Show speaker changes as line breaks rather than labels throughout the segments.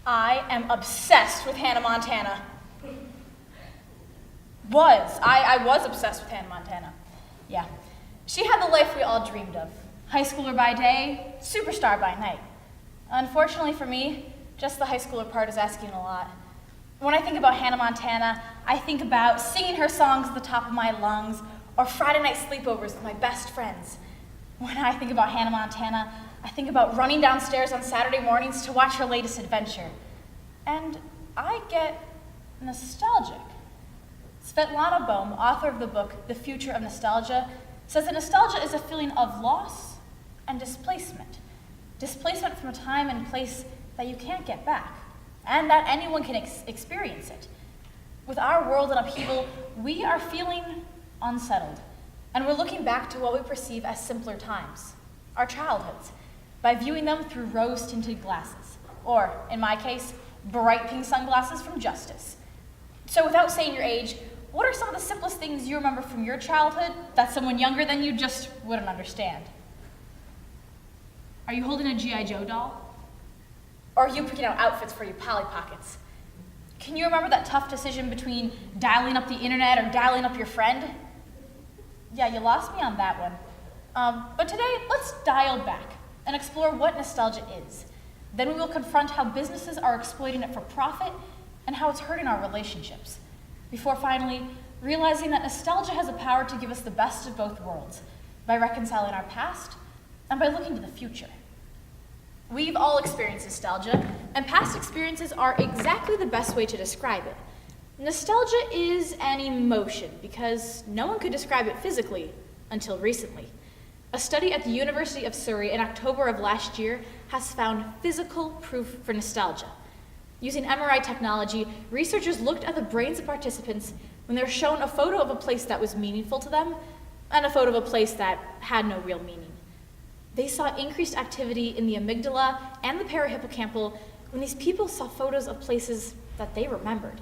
I am obsessed with Hannah Montana. I was obsessed with Hannah Montana. Yeah. She had the life we all dreamed of. High schooler by day, superstar by night. Unfortunately for me, just the high schooler part is asking a lot. When I think about Hannah Montana, I think about singing her songs at the top of my lungs, or Friday night sleepovers with my best friends. When I think about Hannah Montana, I think about running downstairs on Saturday mornings to watch her latest adventure. And I get nostalgic. Svetlana Bohm, author of the book The Future of Nostalgia, says that nostalgia is a feeling of loss and displacement. Displacement from a time and place that you can't get back, and that anyone can experience it. With our world in upheaval, we are feeling unsettled, and we're looking back to what we perceive as simpler times, our childhoods, by viewing them through rose-tinted glasses, or, in my case, bright pink sunglasses from Justice. So without saying your age, what are some of the simplest things you remember from your childhood that someone younger than you just wouldn't understand? Are you holding a G.I. Joe doll? Or are you picking out outfits for your Polly Pockets? Can you remember that tough decision between dialing up the internet or dialing up your friend? Yeah, you lost me on that one. But today, let's dial back and explore what nostalgia is. Then we will confront how businesses are exploiting it for profit and how it's hurting our relationships, before finally realizing that nostalgia has the power to give us the best of both worlds by reconciling our past and by looking to the future. We've all experienced nostalgia, and past experiences are exactly the best way to describe it. Nostalgia is an emotion because no one could describe it physically until recently. A study at the University of Surrey in October of last year has found physical proof for nostalgia. Using MRI technology, researchers looked at the brains of participants when they were shown a photo of a place that was meaningful to them and a photo of a place that had no real meaning. They saw increased activity in the amygdala and the parahippocampal when these people saw photos of places that they remembered.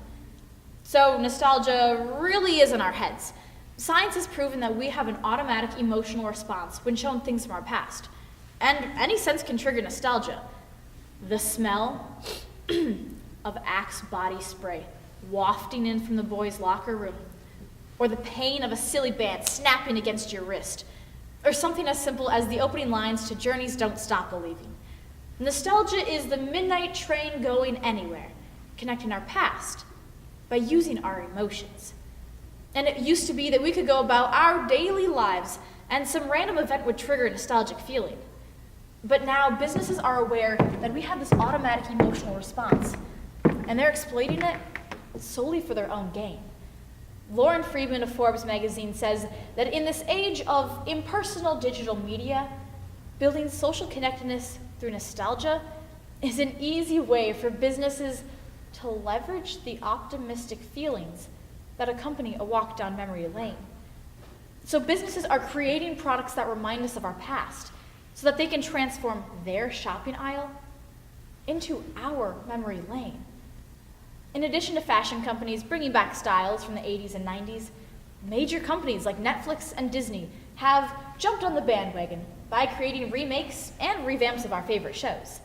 So nostalgia really is in our heads. Science has proven that we have an automatic emotional response when shown things from our past. And any sense can trigger nostalgia. The smell of Axe body spray wafting in from the boys' locker room, or the pain of a silly band snapping against your wrist, or something as simple as the opening lines to Journey's Don't Stop Believing. Nostalgia is the midnight train going anywhere, connecting our past by using our emotions. And it used to be that we could go about our daily lives and some random event would trigger a nostalgic feeling. But now businesses are aware that we have this automatic emotional response, and they're exploiting it solely for their own gain. Lauren Friedman of Forbes magazine says that in this age of impersonal digital media, building social connectedness through nostalgia is an easy way for businesses to leverage the optimistic feelings that accompany a walk down memory lane. So businesses are creating products that remind us of our past so that they can transform their shopping aisle into our memory lane. In addition to fashion companies bringing back styles from the 80s and 90s, major companies like Netflix and Disney have jumped on the bandwagon by creating remakes and revamps of our favorite shows.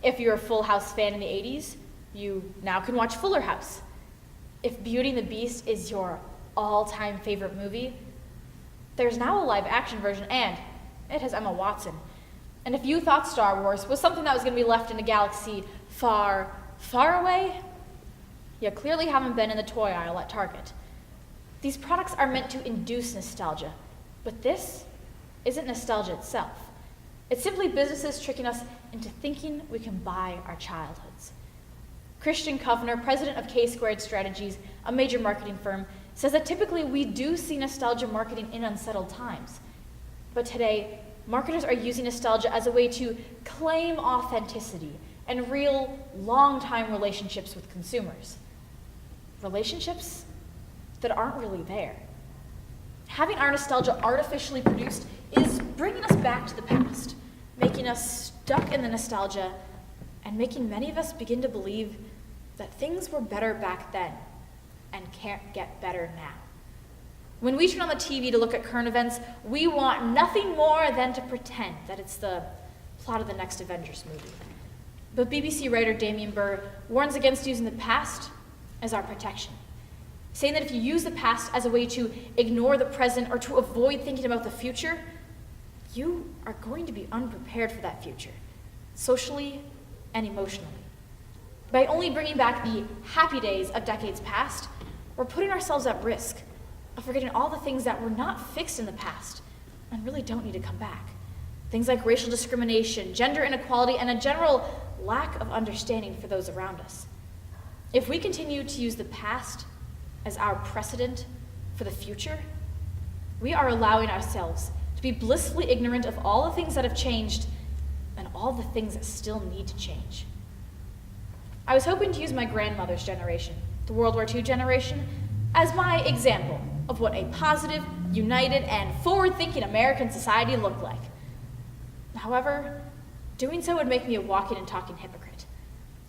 If you're a Full House fan in the 80s, you now can watch Fuller House. If Beauty and the Beast is your all-time favorite movie, there's now a live-action version, and it has Emma Watson. And if you thought Star Wars was something that was going to be left in a galaxy far, far away, you clearly haven't been in the toy aisle at Target. These products are meant to induce nostalgia, but this isn't nostalgia itself. It's simply businesses tricking us into thinking we can buy our childhoods. Christian Kovner, president of K-Squared Strategies, a major marketing firm, says that typically we do see nostalgia marketing in unsettled times. But today, marketers are using nostalgia as a way to claim authenticity and real, long-time relationships with consumers. Relationships that aren't really there. Having our nostalgia artificially produced is bringing us back to the past, making us stuck in the nostalgia, and making many of us begin to believe that things were better back then and can't get better now. When we turn on the TV to look at current events, we want nothing more than to pretend that it's the plot of the next Avengers movie. But BBC writer Damien Burr warns against using the past as our protection, saying that if you use the past as a way to ignore the present or to avoid thinking about the future, you are going to be unprepared for that future, socially and emotionally. By only bringing back the happy days of decades past, we're putting ourselves at risk of forgetting all the things that were not fixed in the past and really don't need to come back. Things like racial discrimination, gender inequality, and a general lack of understanding for those around us. If we continue to use the past as our precedent for the future, we are allowing ourselves to be blissfully ignorant of all the things that have changed and all the things that still need to change. I was hoping to use my grandmother's generation, the World War II generation, as my example of what a positive, united, and forward-thinking American society looked like. However, doing so would make me a walking and talking hypocrite.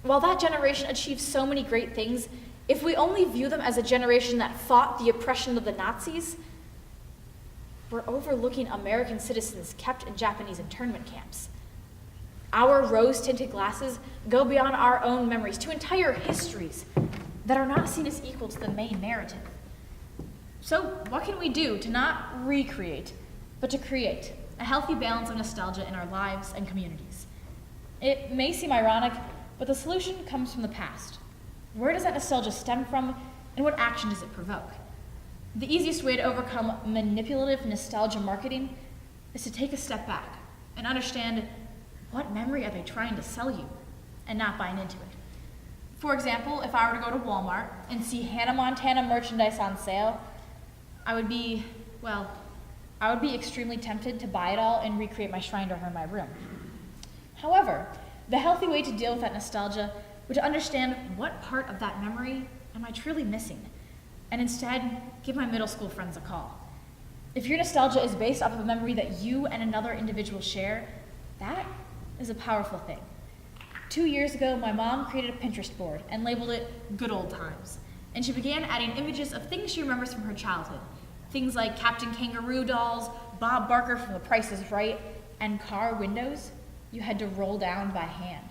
While that generation achieved so many great things, if we only view them as a generation that fought the oppression of the Nazis, we're overlooking American citizens kept in Japanese internment camps. Our rose-tinted glasses go beyond our own memories to entire histories that are not seen as equal to the main narrative. So, what can we do to not recreate, but to create a healthy balance of nostalgia in our lives and communities? It may seem ironic, but the solution comes from the past. Where does that nostalgia stem from, and what action does it provoke? The easiest way to overcome manipulative nostalgia marketing is to take a step back and understand what memory are they trying to sell you and not buying into it. For example, if I were to go to Walmart and see Hannah Montana merchandise on sale, I would be extremely tempted to buy it all and recreate my shrine to her in my room. However, the healthy way to deal with that nostalgia would to understand what part of that memory am I truly missing, and instead give my middle school friends a call. If your nostalgia is based off of a memory that you and another individual share, that is a powerful thing. 2 years ago, my mom created a Pinterest board and labeled it Good Old Times, and she began adding images of things she remembers from her childhood. Things like Captain Kangaroo dolls, Bob Barker from The Price is Right, and car windows you had to roll down by hand.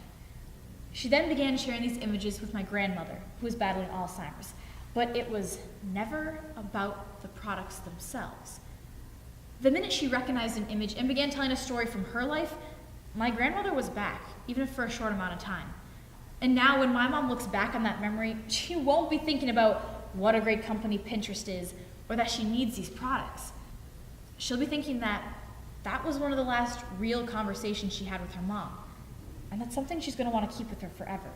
She then began sharing these images with my grandmother, who was battling Alzheimer's, but it was never about the products themselves. The minute she recognized an image and began telling a story from her life, my grandmother was back, even if for a short amount of time. And now when my mom looks back on that memory, she won't be thinking about what a great company Pinterest is or that she needs these products. She'll be thinking that that was one of the last real conversations she had with her mom, and that's something she's going to want to keep with her forever.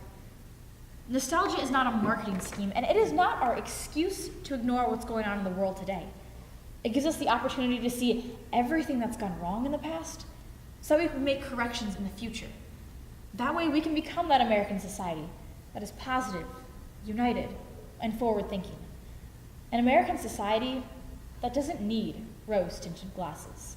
Nostalgia is not a marketing scheme, and it is not our excuse to ignore what's going on in the world today. It gives us the opportunity to see everything that's gone wrong in the past so we can make corrections in the future. That way we can become that American society that is positive, united, and forward-thinking. An American society that doesn't need rose-tinted glasses.